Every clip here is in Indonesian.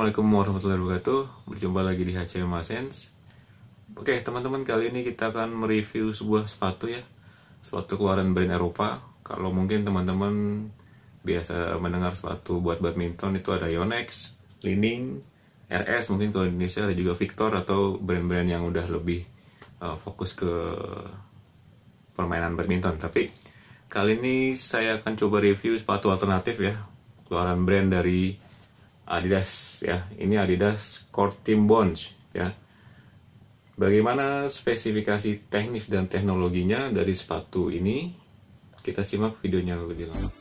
Assalamualaikum warahmatullahi wabarakatuh. Berjumpa lagi di HCM Sense. Oke teman-teman, kali ini kita akan mereview sebuah sepatu ya, sepatu keluaran brand Eropa. Kalau mungkin teman-teman biasa mendengar sepatu buat badminton itu ada Yonex, Li-Ning, RS, mungkin kalau di Indonesia ada juga Victor atau brand-brand yang udah lebih fokus ke permainan badminton. Tapi kali ini saya akan coba review sepatu alternatif ya, keluaran brand dari Adidas ya. Ini Adidas Court Team Bounce ya. Bagaimana spesifikasi teknis dan teknologinya dari sepatu ini? Kita simak videonya lebih lanjut.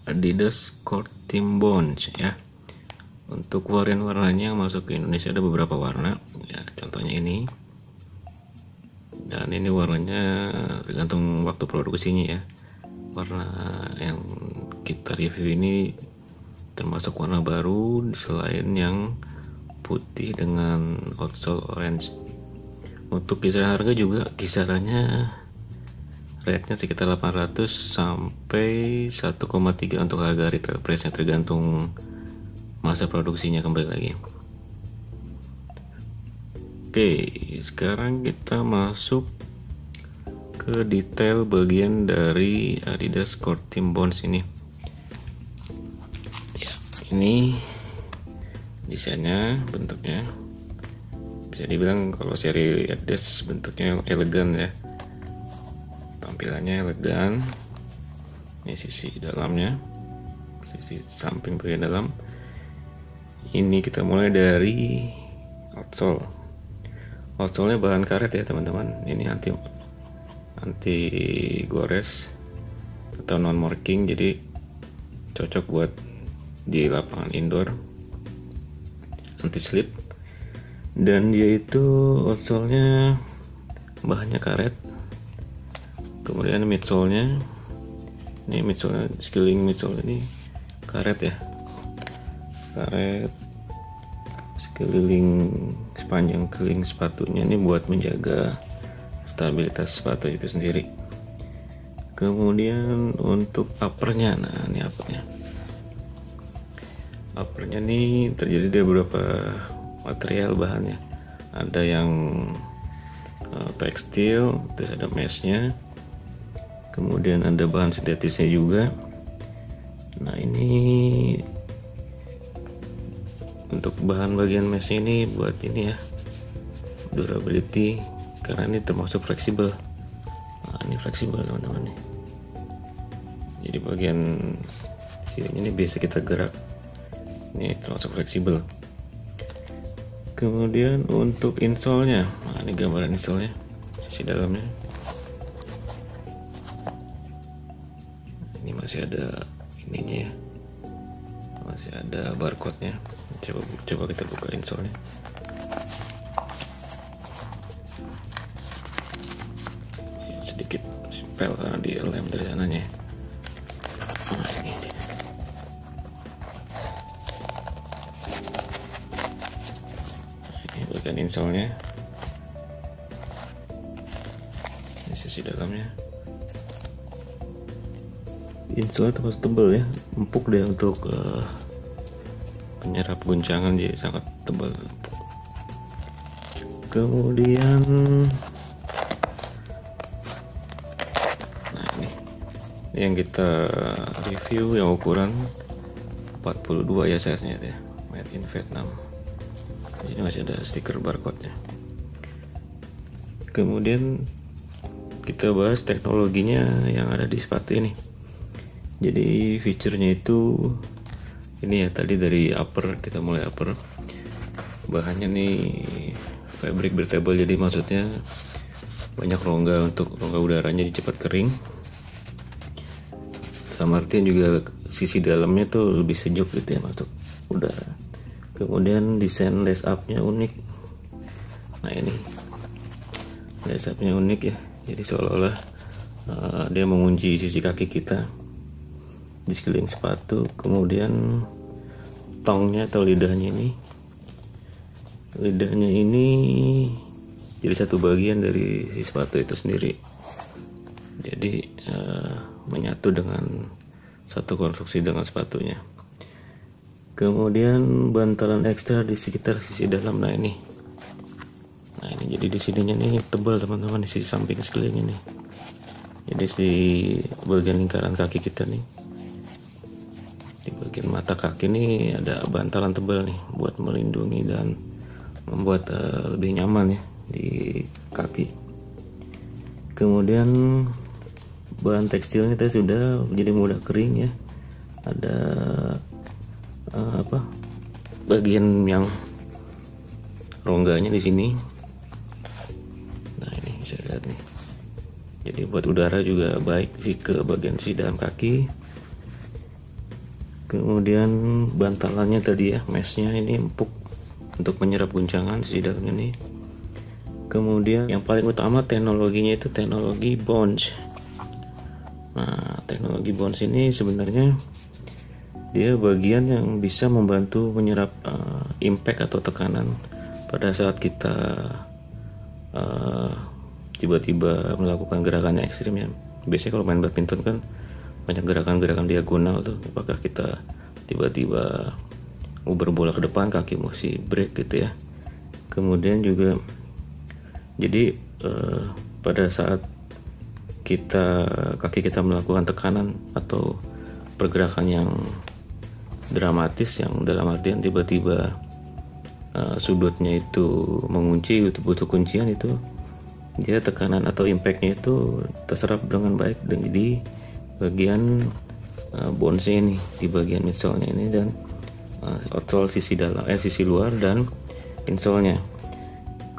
Adidas Court Team Bounce ya. Untuk varian warnanya masuk ke Indonesia ada beberapa warna ya, contohnya ini. Dan ini warnanya tergantung waktu produksinya ya. Warna yang kita review ini termasuk warna baru selain yang putih dengan outsole orange. Untuk kisaran harga juga kisarannya rate-nya sekitar 800 sampai 1,3 untuk harga retail price-nya, tergantung masa produksinya kembali lagi. Oke, sekarang kita masuk ke detail bagian dari Adidas Court Team Bounce ini. Ya, ini desainnya, bentuknya bisa dibilang kalau seri Adidas bentuknya elegan ya. Tampilannya elegan. Ini sisi dalamnya, sisi samping bagian dalam. Ini kita mulai dari outsole. Outsole-nya bahan karet ya teman-teman. Ini anti gores atau non marking, jadi cocok buat di lapangan indoor. Anti slip. Dan dia itu outsole-nya bahannya karet. Kemudian midsole-nya, ini midsole, skilling midsole ini karet ya, karet sekeliling, sepanjang keliling sepatunya ini buat menjaga stabilitas sepatu itu sendiri. Kemudian untuk uppernya, nah ini uppernya nih terdiri dari beberapa material bahannya. Ada yang tekstil, terus ada meshnya. Kemudian ada bahan sintetisnya juga. Nah ini untuk bahan bagian mesh ini buat ini ya, durability, karena ini termasuk fleksibel. Nah ini fleksibel teman-teman nih. Jadi bagian sininya ini biasa kita gerak. Ini termasuk fleksibel. Kemudian untuk insole-nya, nah ini gambaran insole-nya, sisi dalamnya. Ini masih ada ininya ya, masih ada barcode-nya. Coba kita buka insole-nya. Ya, sedikit nempel karena di lem dari sananya. Nah ini dia. Nah, ini bagian insole-nya. Ini sisi dalamnya. Insole termasuk tebal ya, empuk deh untuk penyerap guncangan, jadi sangat tebal. Kemudian nah ini yang kita review yang ukuran 42 ya size-nya ya, made in Vietnam. Ini masih ada stiker barcode-nya. Kemudian kita bahas teknologinya yang ada di sepatu ini. Jadi fiturnya itu ini ya, tadi dari upper, kita mulai upper. Bahannya nih fabric breathable, jadi maksudnya banyak rongga untuk rongga udaranya cepat kering. Sama artian juga sisi dalamnya tuh lebih sejuk gitu ya masuk udara. Kemudian desain lace up-nya unik. Nah ini lace up-nya unik ya, jadi seolah-olah dia mengunci sisi kaki kita di sekeliling sepatu. Kemudian tongnya atau lidahnya ini jadi satu bagian dari si sepatu itu sendiri, jadi menyatu dengan satu konstruksi dengan sepatunya. Kemudian bantalan ekstra di sekitar sisi dalam. Nah ini jadi di sininya nih tebal teman-teman, di sisi samping sekeliling ini. Jadi di bagian lingkaran kaki kita nih, di bagian mata kaki nih ada bantalan tebal nih buat melindungi dan membuat lebih nyaman ya di kaki. Kemudian bahan tekstilnya tadi sudah, jadi mudah kering ya. Ada bagian yang rongganya di sini. Nah ini bisa lihat nih, jadi buat udara juga baik sih ke bagian si dalam kaki. Kemudian bantalannya tadi ya, meshnya ini empuk untuk menyerap guncangan si dalamnya nih. Kemudian yang paling utama teknologinya itu teknologi Bounce. Nah teknologi Bounce ini sebenarnya dia bagian yang bisa membantu menyerap impact atau tekanan pada saat kita tiba-tiba melakukan gerakan yang ekstrim ya. Biasanya kalau main badminton kan banyak gerakan-gerakan diagonal tuh, apakah kita tiba-tiba uber bola ke depan, kaki mesti break gitu ya. Kemudian juga jadi pada saat kaki kita melakukan tekanan atau pergerakan yang dramatis, yang dalam artian tiba-tiba sudutnya itu mengunci, butuh kuncian, itu dia tekanan atau impactnya itu terserap dengan baik di bagian bounce ini, di bagian midsole-nya ini, dan outsole sisi dalam sisi luar dan insole-nya.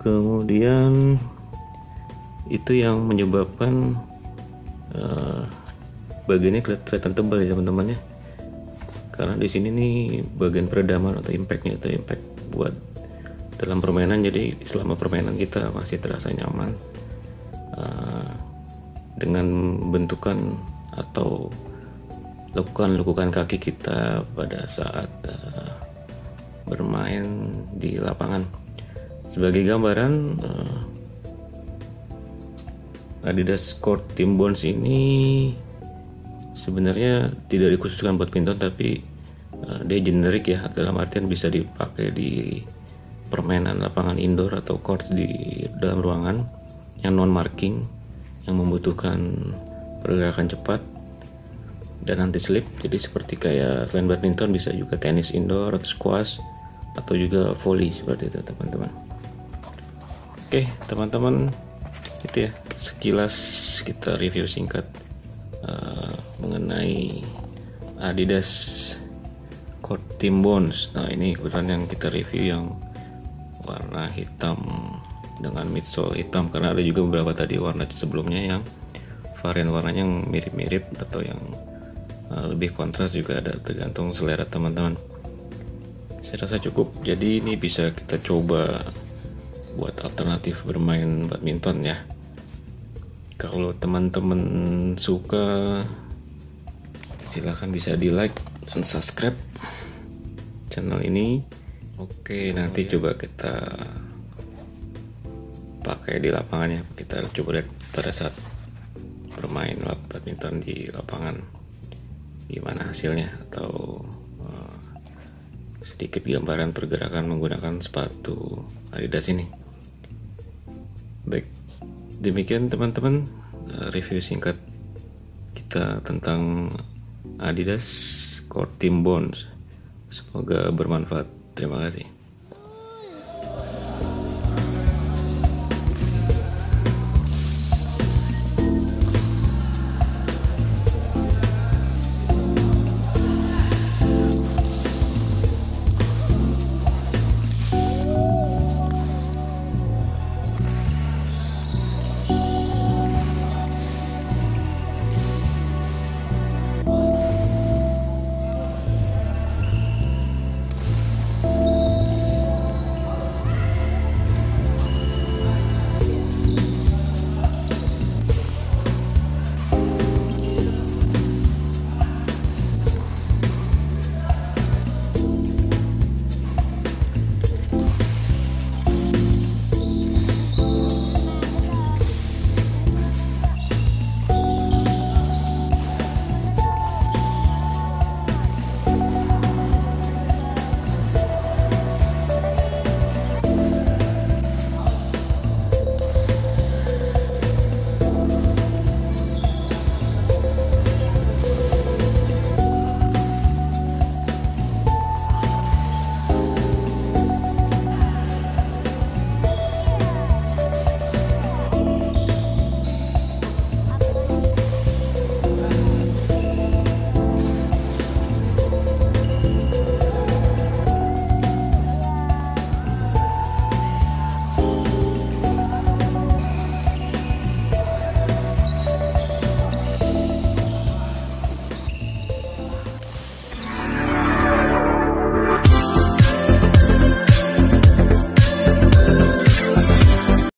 Kemudian itu yang menyebabkan bagiannya kelihatan tebal ya teman-teman ya, karena di sini nih bagian peredaman atau impactnya itu impact buat dalam permainan. Jadi selama permainan kita masih terasa nyaman dengan bentukan atau lekukan kaki kita pada saat bermain di lapangan. Sebagai gambaran, Adidas Court Team Bounce ini sebenarnya tidak dikhususkan buat badminton, tapi dia generik ya, dalam artian bisa dipakai di permainan lapangan indoor atau court di dalam ruangan yang non marking, yang membutuhkan pergerakan cepat dan anti slip. Jadi seperti kayak selain badminton bisa juga tenis indoor atau squash atau juga volley, seperti itu teman-teman. Oke teman-teman, itu ya sekilas kita review singkat mengenai Adidas Court Team Bounce. Nah ini kebetulan yang kita review yang warna hitam dengan midsole hitam, karena ada juga beberapa tadi warna sebelumnya yang varian warnanya yang mirip-mirip atau yang lebih kontras juga ada, tergantung selera teman-teman. Saya rasa cukup, jadi ini bisa kita coba buat alternatif bermain badminton ya. Kalau teman-teman suka, silahkan bisa di like dan subscribe channel ini. Oke, nanti coba kita pakai di lapangannya. Kita coba lihat pada saat bermain badminton di lapangan gimana hasilnya, atau sedikit gambaran pergerakan menggunakan sepatu Adidas ini. Baik, demikian teman-teman review singkat kita tentang Adidas Court Team Bounce. Semoga bermanfaat. Terima kasih.